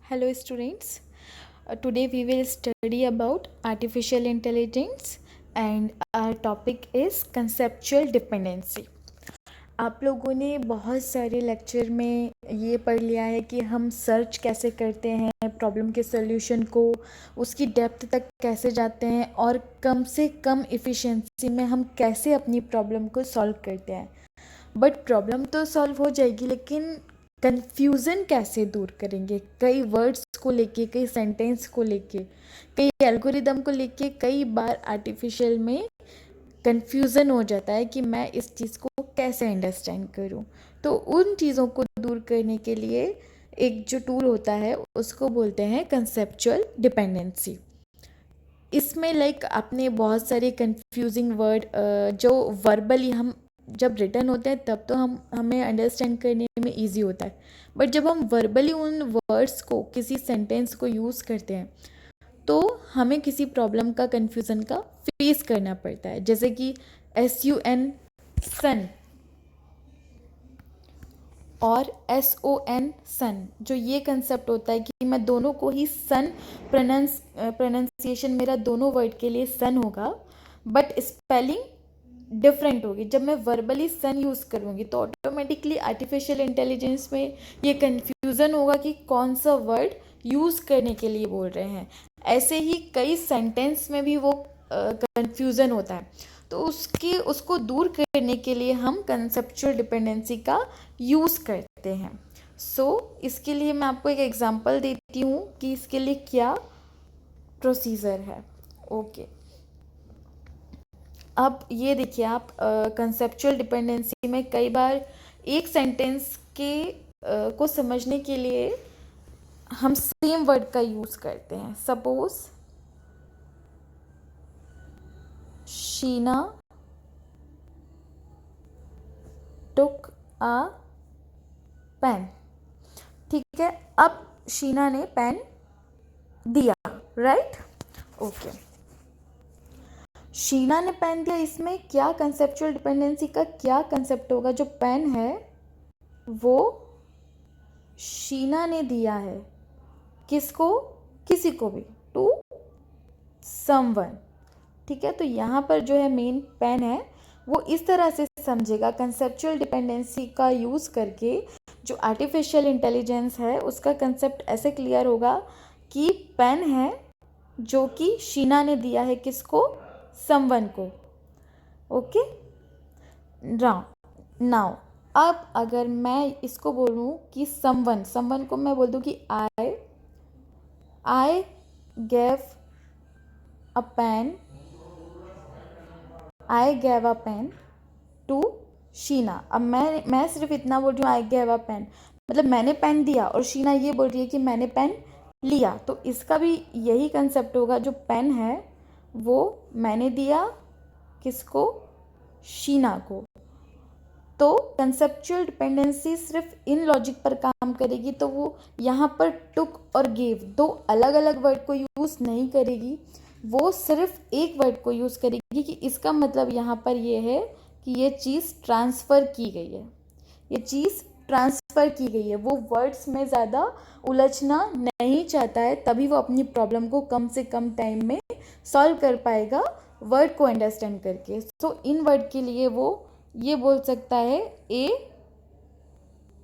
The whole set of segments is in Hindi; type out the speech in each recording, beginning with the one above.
Hello students. Today we will study about artificial intelligence and our topic is conceptual dependency. आप लोगों ने बहुत सारे लेक्चर में ये पढ़ लिया है कि हम सर्च कैसे करते हैं प्रॉब्लम के सॉल्यूशन को, उसकी डेप्थ तक कैसे जाते हैं और कम से कम इफ़िशिएंसी में हम कैसे अपनी प्रॉब्लम को सॉल्व करते हैं. बट प्रॉब्लम तो सॉल्व हो जाएगी, लेकिन कन्फ्यूज़न कैसे दूर करेंगे. कई वर्ड्स को लेके, कई सेंटेंस को लेके, कई एल्गोरिदम को लेके कई बार आर्टिफिशियल में कन्फ्यूज़न हो जाता है कि मैं इस चीज़ को कैसे अंडरस्टैंड करूं. तो उन चीज़ों को दूर करने के लिए एक जो टूल होता है उसको बोलते हैं कंसेप्चुअल डिपेंडेंसी. इसमें आपने बहुत सारे कंफ्यूजिंग वर्ड जो वर्बली हम जब रिटर्न होते हैं तब तो हमें अंडरस्टैंड करने में इजी होता है, बट जब हम वर्बली उन वर्ड्स को किसी सेंटेंस को यूज़ करते हैं तो हमें किसी प्रॉब्लम का कन्फ्यूज़न का फेस करना पड़ता है. जैसे कि SUN सन और SON सन, जो ये कंसेप्ट होता है कि मैं दोनों को ही सन प्रोनाउंसिएशन मेरा दोनों वर्ड के लिए सन होगा, बट स्पेलिंग डिफरेंट होगी. जब मैं वर्बली सन यूज़ करूँगी तो ऑटोमेटिकली आर्टिफिशियल इंटेलिजेंस में ये कन्फ्यूज़न होगा कि कौन सा वर्ड यूज़ करने के लिए बोल रहे हैं. ऐसे ही कई सेंटेंस में भी वो कन्फ्यूज़न होता है. तो उसको दूर करने के लिए हम कंसेप्चुअल डिपेंडेंसी का यूज़ करते हैं. इसके लिए मैं आपको एक एग्जांपल देती हूँ कि इसके लिए क्या प्रोसीजर है. ओके, अब ये देखिए आप कंसेप्चुअल डिपेंडेंसी में कई बार एक सेंटेंस के को समझने के लिए हम सेम वर्ड का यूज़ करते हैं. सपोज शीना टुक अ पेन. ठीक है, अब शीना ने पेन दिया, राइट. ओके, शीना ने पेन दिया. इसमें क्या कंसेप्चुअल डिपेंडेंसी का क्या कंसेप्ट होगा. जो पेन है वो शीना ने दिया है किसको, किसी को भी, टू समवन. ठीक है, तो यहाँ पर जो है मेन पेन है वो इस तरह से समझेगा कंसेप्चुअल डिपेंडेंसी का यूज़ करके. जो आर्टिफिशियल इंटेलिजेंस है उसका कंसेप्ट ऐसे क्लियर होगा कि पेन है जो कि शीना ने दिया है किसको, समवन को. ओके, नाउ अब अगर मैं इसको बोलूँ कि समवन को मैं बोल दूँ कि I gave a pen, I gave a pen to Sheena. अब मैं सिर्फ इतना बोल रही हूँ आई गेव अ पेन, मतलब मैंने पेन दिया, और शीना ये बोल रही है कि मैंने पेन लिया. तो इसका भी यही कंसेप्ट होगा. जो पेन है वो मैंने दिया किसको, शीना को. तो कंसेप्चुअल डिपेंडेंसी सिर्फ इन लॉजिक पर काम करेगी. तो वो यहाँ पर टुक और गिव दो अलग अलग वर्ड को यूज़ नहीं करेगी, वो सिर्फ एक वर्ड को यूज़ करेगी कि इसका मतलब यहाँ पर ये है कि ये चीज़ ट्रांसफ़र की गई है, ये चीज़ ट्रांसफ़र की गई है. वो वर्ड्स में ज़्यादा उलझना नहीं चाहता है, तभी वो अपनी प्रॉब्लम को कम से कम टाइम में सॉल्व कर पाएगा वर्ड को अंडरस्टैंड करके. इन वर्ड के लिए वो ये बोल सकता है ए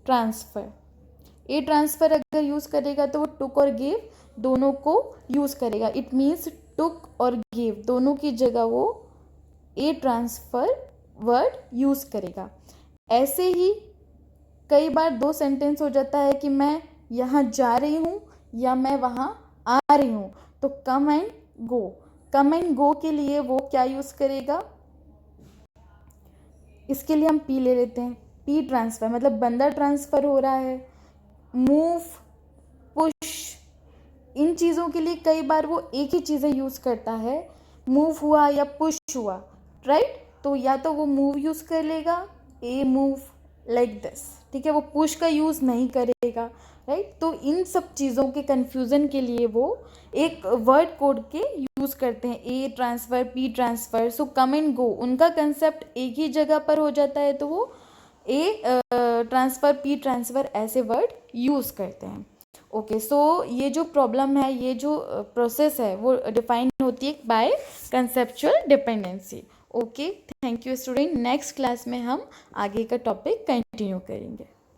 ट्रांसफ़र अगर यूज़ करेगा तो वो टुक और गिव दोनों को यूज़ करेगा. इट मीन्स टुक और गिव दोनों की जगह वो ए ट्रांसफ़र वर्ड यूज़ करेगा. ऐसे ही कई बार दो सेंटेंस हो जाता है कि मैं यहाँ जा रही हूँ या मैं वहाँ आ रही हूँ. तो कम एंड गो के लिए वो क्या यूज़ करेगा, इसके लिए हम पी ले लेते हैं. पी ट्रांसफ़र मतलब बंदा ट्रांसफ़र हो रहा है. मूव, पुश, इन चीज़ों के लिए कई बार वो एक ही चीज़ें यूज़ करता है. मूव हुआ या पुश हुआ, राइट. तो या तो वो मूव यूज़ कर लेगा, ए मूव लाइक दिस. ठीक है, वो पुश का यूज़ नहीं करेगा, राइट. तो इन सब चीज़ों के कन्फ्यूज़न के लिए वो एक वर्ड कोड के यूज़ करते हैं, A transfer, P transfer. So come and go उनका कंसेप्ट एक ही जगह पर हो जाता है, तो वो ए ट्रांसफ़र, पी ट्रांसफ़र ऐसे वर्ड यूज़ करते हैं. ओके, सो ये जो प्रॉब्लम है, ये जो प्रोसेस है, वो डिफाइन होती है by conceptual dependency. Okay, thank you student. Next class में हम आगे का टॉपिक कंटिन्यू करेंगे।